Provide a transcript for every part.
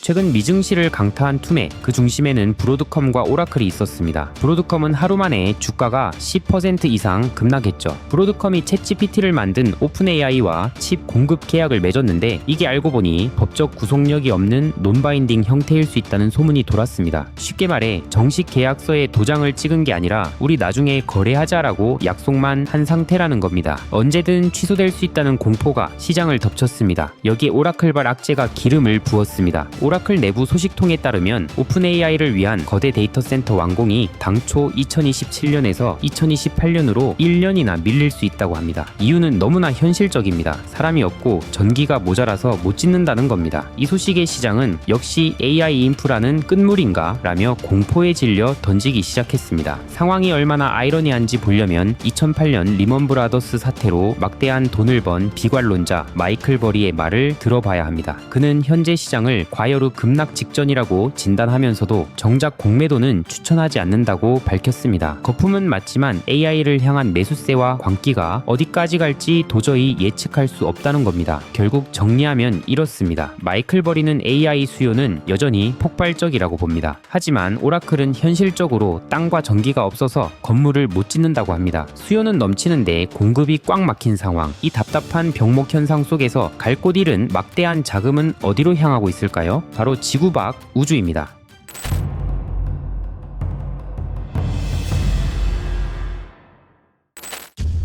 최근 미증시를 강타한 투매, 그 중심에는 브로드컴과 오라클이 있었습니다. 브로드컴은 하루 만에 주가가 10% 이상 급락했죠. 브로드컴이 챗GPT를 만든 오픈AI와 칩 공급 계약을 맺었는데 이게 알고 보니 법적 구속력이 없는 논바인딩 형태일 수 있다는 소문이 돌았습니다. 쉽게 말해 정식 계약서에 도장을 찍은 게 아니라 우리 나중에 거래하자라고 약속만 한 상태라는 겁니다. 언제든 취소될 수 있다는 공포가 시장을 덮쳤습니다. 여기에 오라클발 악재가 기름을 부었습니다. 오라클 내부 소식통에 따르면 오픈AI를 위한 거대 데이터 센터 완공이 당초 2027년에서 2028년으로 1년이나 밀릴 수 있다고 합니다. 이유는 너무나 현실적입니다. 사람이 없고 전기가 모자라서 못 짓는다는 겁니다. 이 소식의 시장은 역시 AI 인프라는 끝물인가 라며 공포에 질려 던지기 시작했습니다. 상황이 얼마나 아이러니한지 보려면 2008년 리먼 브라더스 사태로 막대한 돈을 번 비관론자 마이클 버리의 말을 들어봐야 합니다. 그는 현재 시장을 과열후 급락 직전이라고 진단하면서도 정작 공매도는 추천하지 않는다고 밝혔습니다. 거품은 맞지만 AI를 향한 매수세와 광기가 어디까지 갈지 도저히 예측할 수 없다는 겁니다. 결국 정리하면 이렇습니다. 마이클 버리는 AI 수요는 여전히 폭발적이라고 봅니다. 하지만 오라클은 현실적으로 땅과 전기가 없어서 건물을 못 짓는다고 합니다. 수요는 넘치는데 공급이 꽉 막힌 상황. 이 답답한 병목 현상 속에서 갈 곳 잃은 막대한 자금은 어디로 향하고 있을까요? 바로 지구 밖 우주입니다.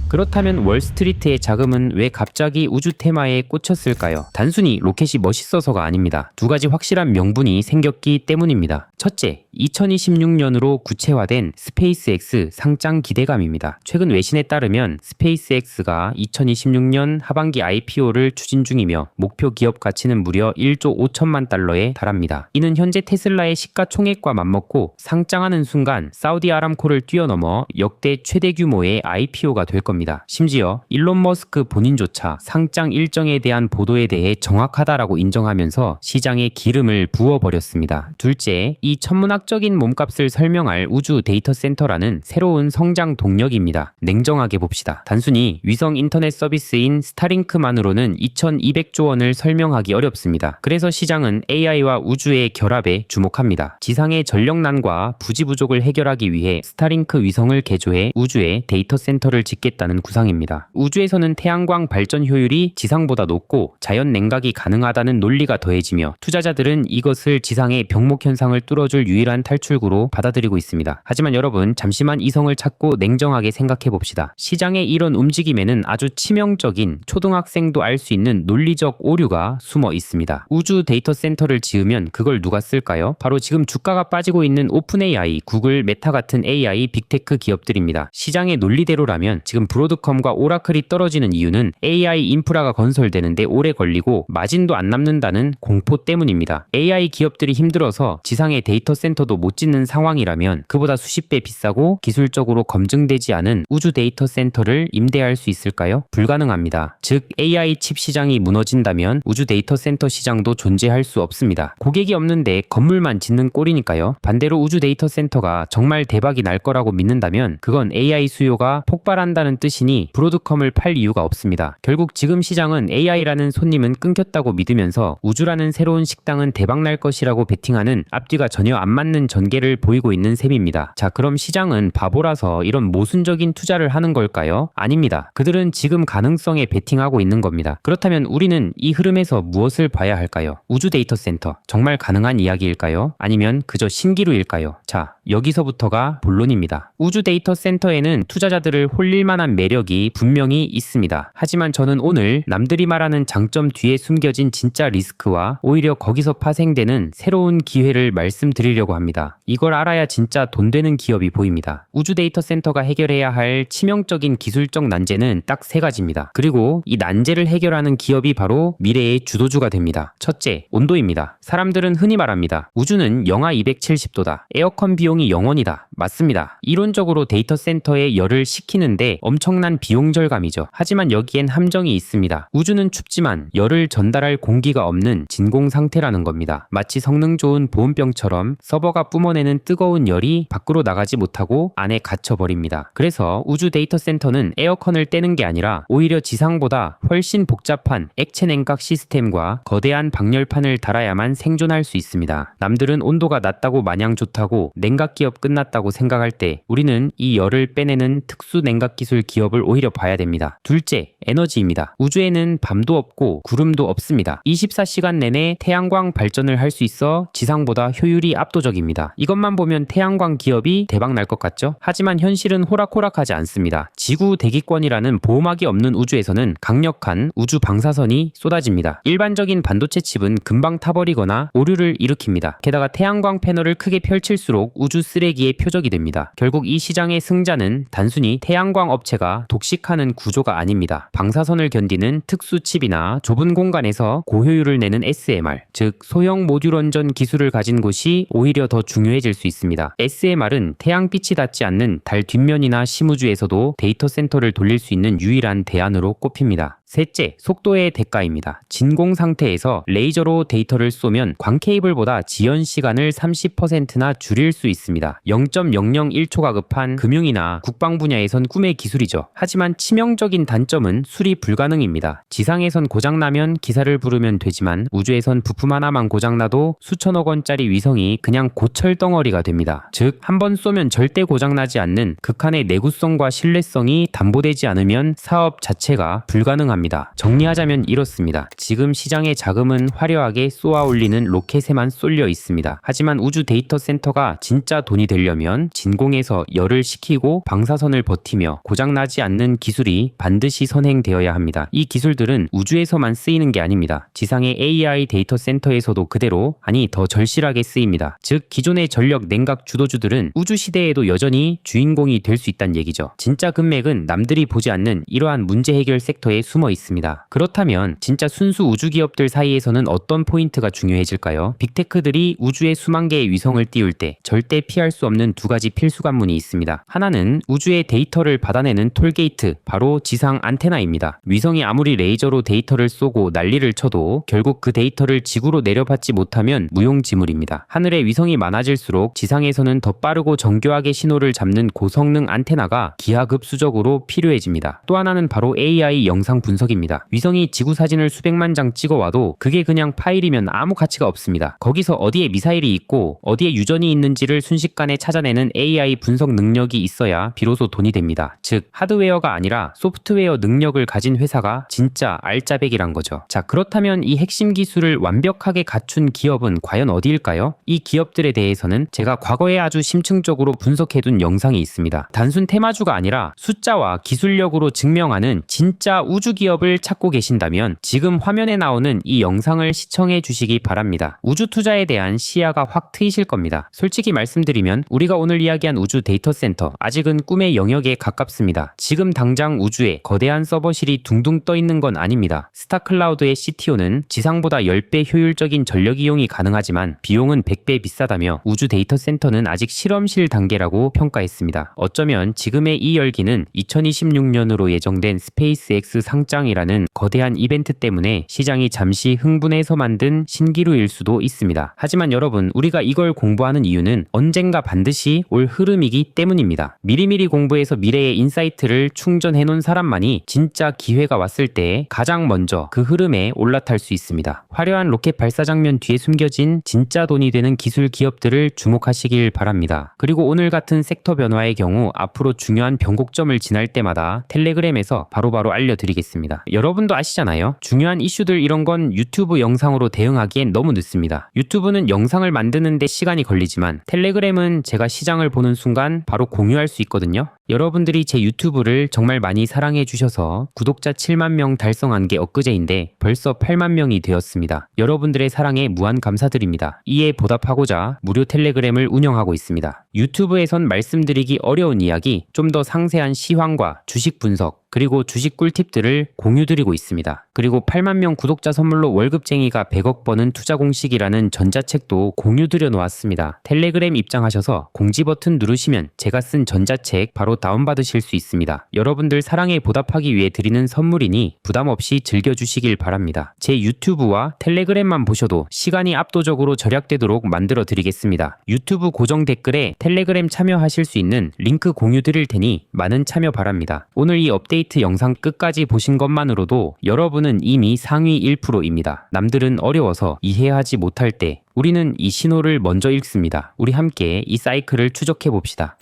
그렇다면 월스트리트의 자금은 왜 갑자기 우주 테마에 꽂혔을까요? 단순히 로켓이 멋있어서가 아닙니다. 두 가지 확실한 명분이 생겼기 때문입니다. 첫째, 2026년으로 구체화된 스페이스X 상장 기대감입니다. 최근 외신에 따르면 스페이스X가 2026년 하반기 IPO를 추진 중이며 목표 기업 가치는 무려 1조 5천만 달러에 달합니다. 이는 현재 테슬라의 시가총액과 맞먹고 상장하는 순간 사우디 아람코를 뛰어넘어 역대 최대 규모의 IPO가 될 겁니다. 심지어 일론 머스크 본인조차 상장 일정에 대한 보도에 대해 정확하다라고 인정하면서 시장에 기름을 부어버렸습니다. 둘째, 이 천문학적인 몸값을 설명할 우주 데이터 센터라는 새로운 성장 동력입니다. 냉정하게 봅시다. 단순히 위성 인터넷 서비스인 스타링크만으로는 2200조 원을 설명하기 어렵습니다. 그래서 시장은 AI와 우주의 결합에 주목합니다. 지상의 전력난과 부지 부족을 해결하기 위해 스타링크 위성을 개조해 우주에 데이터 센터를 짓겠다는 구상입니다. 우주에서는 태양광 발전 효율이 지상보다 높고 자연 냉각이 가능하다는 논리가 더해지며 투자자들은 이것을 지상의 병목 현상을 뚫어줄 유일한 탈출구로 받아들이고 있습니다. 하지만 여러분, 잠시만 이성을 찾고 냉정하게 생각해 봅시다. 시장의 이런 움직임에는 아주 치명적인 초등학생도 알 수 있는 논리적 오류가 숨어 있습니다. 우주 데이터 센터를 지으면 그걸 누가 쓸까요? 바로 지금 주가가 빠지고 있는 오픈AI, 구글, 메타 같은 AI 빅테크 기업들입니다. 시장의 논리대로라면 지금 브로드컴과 오라클이 떨어지는 이유는 AI 인프라가 건설되는데 오래 걸리고 마진도 안 남는다는 공포 때문입니다. AI 기업들이 힘들어서 지상의 데이터 센터도 못 짓는 상황이라면 그보다 수십 배 비싸고 기술적으로 검증되지 않은 우주 데이터 센터를 임대할 수 있을까요? 불가능합니다. 즉 AI 칩 시장이 무너진다면 우주 데이터 센터 시장도 존재할 수 없습니다. 고객이 없는데 건물만 짓는 꼴이니까요. 반대로 우주 데이터 센터가 정말 대박이 날 거라고 믿는다면 그건 AI 수요가 폭발한다는 뜻이니 브로드컴을 팔 이유가 없습니다. 결국 지금 시장은 AI라는 손님은 끊겼다고 믿으면서 우주라는 새로운 식당은 대박날 것이라고 베팅하는 앞뒤가 전혀 안 맞는 전개를 보이고 있는 셈입니다. 자, 그럼 시장은 바보라서 이런 모순적인 투자를 하는 걸까요? 아닙니다. 그들은 지금 가능성에 베팅하고 있는 겁니다. 그렇다면 우리는 이 흐름에서 무엇을 봐야 할까요? 우주 데이터 센터, 정말 가능한 이야기일까요? 아니면 그저 신기루일까요? 자, 여기서부터가 본론입니다. 우주 데이터 센터에는 투자자들을 홀릴 만한 매력이 분명히 있습니다. 하지만 저는 오늘 남들이 말하는 장점 뒤에 숨겨진 진짜 리스크와 오히려 거기서 파생되는 새로운 기회를 말씀드리려고 합니다. 이걸 알아야 진짜 돈 되는 기업이 보입니다. 우주 데이터 센터가 해결해야 할 치명적인 기술적 난제는 딱 세 가지입니다. 그리고 이 난제를 해결하는 기업이 바로 미래의 주도주가 됩니다. 첫째, 온도입니다. 사람들은 흔히 말합니다. 우주는 영하 270도다. 에어컨 비용이 0원이다. 맞습니다. 이론적으로 데이터 센터에 열을 식히는데 엄청 엄청난 비용 절감이죠. 하지만 여기엔 함정이 있습니다. 우주는 춥지만 열을 전달할 공기가 없는 진공 상태라는 겁니다. 마치 성능 좋은 보온병처럼 서버가 뿜어내는 뜨거운 열이 밖으로 나가지 못하고 안에 갇혀버립니다. 그래서 우주 데이터 센터는 에어컨을 떼는 게 아니라 오히려 지상보다 훨씬 복잡한 액체 냉각 시스템과 거대한 방열판을 달아야만 생존할 수 있습니다. 남들은 온도가 낮다고 마냥 좋다고 냉각 기업 끝났다고 생각할 때 우리는 이 열을 빼내는 특수 냉각 기술 기업을 오히려 봐야 됩니다. 둘째, 에너지입니다. 우주에는 밤도 없고 구름도 없습니다. 24시간 내내 태양광 발전을 할 수 있어 지상보다 효율이 압도적입니다. 이것만 보면 태양광 기업이 대박 날 것 같죠? 하지만 현실은 호락호락하지 않습니다. 지구 대기권이라는 보호막이 없는 우주에서는 강력한 우주 방사선이 쏟아집니다. 일반적인 반도체 칩은 금방 타버리거나 오류를 일으킵니다. 게다가 태양광 패널을 크게 펼칠수록 우주 쓰레기의 표적이 됩니다. 결국 이 시장의 승자는 단순히 태양광 업체가 독식하는 구조가 아닙니다. 방사선을 견디는 특수 칩이나 좁은 공간에서 고효율을 내는 SMR, 즉 소형 모듈 원전 기술을 가진 곳이 오히려 더 중요해질 수 있습니다. SMR은 태양빛이 닿지 않는 달 뒷면이나 심우주에서도 데이터 센터를 돌릴 수 있는 유일한 대안으로 꼽힙니다. 셋째, 속도의 대가입니다. 진공 상태에서 레이저로 데이터를 쏘면 광 케이블보다 지연 시간을 30%나 줄일 수 있습니다. 0.001초가 급한 금융이나 국방 분야에선 꿈의 기술이죠. 하지만 치명적인 단점은 수리 불가능입니다. 지상에선 고장나면 기사를 부르면 되지만 우주에선 부품 하나만 고장나도 수천억 원짜리 위성이 그냥 고철 덩어리가 됩니다. 즉, 한번 쏘면 절대 고장나지 않는 극한의 내구성과 신뢰성이 담보되지 않으면 사업 자체가 불가능합니다. 정리하자면 이렇습니다. 지금 시장의 자금은 화려하게 쏘아 올리는 로켓에만 쏠려 있습니다. 하지만 우주 데이터 센터가 진짜 돈이 되려면 진공에서 열을 식히고 방사선을 버티며 고장나지 않는 기술이 반드시 선행되어야 합니다. 이 기술들은 우주에서만 쓰이는 게 아닙니다. 지상의 AI 데이터 센터에서도 그대로, 아니 더 절실하게 쓰입니다. 즉, 기존의 전력 냉각 주도주들은 우주 시대에도 여전히 주인공이 될 수 있다는 얘기죠. 진짜 금맥은 남들이 보지 않는 이러한 문제 해결 섹터에 숨어 있습니다. 그렇다면 진짜 순수 우주 기업들 사이에서는 어떤 포인트가 중요해질까요? 빅테크들이 우주에 수만 개의 위성을 띄울 때 절대 피할 수 없는 두 가지 필수 관문이 있습니다. 하나는 우주의 데이터를 받아내는 톨게이트, 바로 지상 안테나입니다. 위성이 아무리 레이저로 데이터를 쏘고 난리를 쳐도 결국 그 데이터를 지구로 내려받지 못하면 무용지물입니다. 하늘에 위성이 많아질수록 지상에서는 더 빠르고 정교하게 신호를 잡는 고성능 안테나가 기하급수적으로 필요해집니다. 또 하나는 바로 AI 영상 분석입니다. 위성이 지구 사진을 수백만 장 찍어와도 그게 그냥 파일이면 아무 가치가 없습니다. 거기서 어디에 미사일이 있고 어디에 유전이 있는지를 순식간에 찾아내는 AI 분석 능력이 있어야 비로소 돈이 됩니다. 즉, 하드웨어가 아니라 소프트웨어 능력을 가진 회사가 진짜 알짜배기란 거죠. 자, 그렇다면 이 핵심 기술을 완벽하게 갖춘 기업은 과연 어디일까요? 이 기업들에 대해서는 제가 과거에 아주 심층적으로 분석해둔 영상이 있습니다. 단순 테마주가 아니라 숫자와 기술력으로 증명하는 진짜 우주 기업을 찾고 계신다면 지금 화면에 나오는 이 영상을 시청해 주시기 바랍니다. 우주 투자에 대한 시야가 확 트이실 겁니다. 솔직히 말씀드리면 우리가 오늘 이야기한 우주 데이터 센터 아직은 꿈의 영역에 가깝습니다. 지금 당장 우주에 거대한 서버실이 둥둥 떠 있는 건 아닙니다. 스타클라우드의 CTO는 지상보다 10배 효율적인 전력 이용이 가능하지만 비용은 100배 비싸다며 우주 데이터 센터는 아직 실험실 단계라고 평가했습니다. 어쩌면 지금의 이 열기는 2026년으로 예정된 스페이스X 상장이라는 거대한 이벤트 때문에 시장이 잠시 흥분해서 만든 신기루일 수도 있습니다. 하지만 여러분, 우리가 이걸 공부하는 이유는 언젠가 반드시 올 흐름이기 때문입니다. 미리미리 공부해서 미래의 인사이트를 충전해 놓은 사람만이 진짜 기회가 왔을 때 가장 먼저 그 흐름에 올라탈 수 있습니다. 화려한 로켓 발사 장면 뒤에 숨겨진 진짜 돈이 되는 기술 기업들을 주목하시길 바랍니다. 그리고 오늘 같은 섹터 변화의 경우 앞으로 중요한 변곡점을 지날 때마다 텔레그램에서 바로바로 알려드리겠습니다. 여러분도 아시잖아요. 중요한 이슈들 이런 건 유튜브 영상으로 대응하기엔 너무 늦습니다. 유튜브는 영상을 만드는데 시간이 걸리지만 텔레그램은 제가 시장을 보는 순간 바로 공유할 수 있거든요. 여러분들이 제 유튜브를 정말 많이 사랑해 주셔서 구독자 7만 명 달성한 게 엊그제인데 벌써 8만 명이 되었습니다. 여러분들의 사랑에 무한 감사드립니다. 이에 보답하고자 무료 텔레그램을 운영하고 있습니다. 유튜브에선 말씀드리기 어려운 이야기, 좀 더 상세한 시황과 주식 분석, 그리고 주식 꿀팁들을 공유드리고 있습니다. 그리고 8만 명 구독자 선물로 월급쟁이가 100억 버는 투자 공식이라는 전자책도 공유 드려 놓았습니다. 텔레그램 입장하셔서 공지 버튼 누르시면 제가 쓴 전자책 바로 다운받으실 수 있습니다. 여러분들 사랑에 보답하기 위해 드리는 선물이니 부담 없이 즐겨주시길 바랍니다. 제 유튜브와 텔레그램만 보셔도 시간이 압도적으로 절약되도록 만들어 드리겠습니다. 유튜브 고정 댓글에 텔레그램 참여하실 수 있는 링크 공유 드릴 테니 많은 참여 바랍니다. 오늘 이 업데이트 영상 끝까지 보신 것만으로도 여러분은 이미 상위 1%입니다. 남들은 어려워서 이해하지 못할 때 우리는 이 신호를 먼저 읽습니다. 우리 함께 이 사이클을 추적해 봅시다.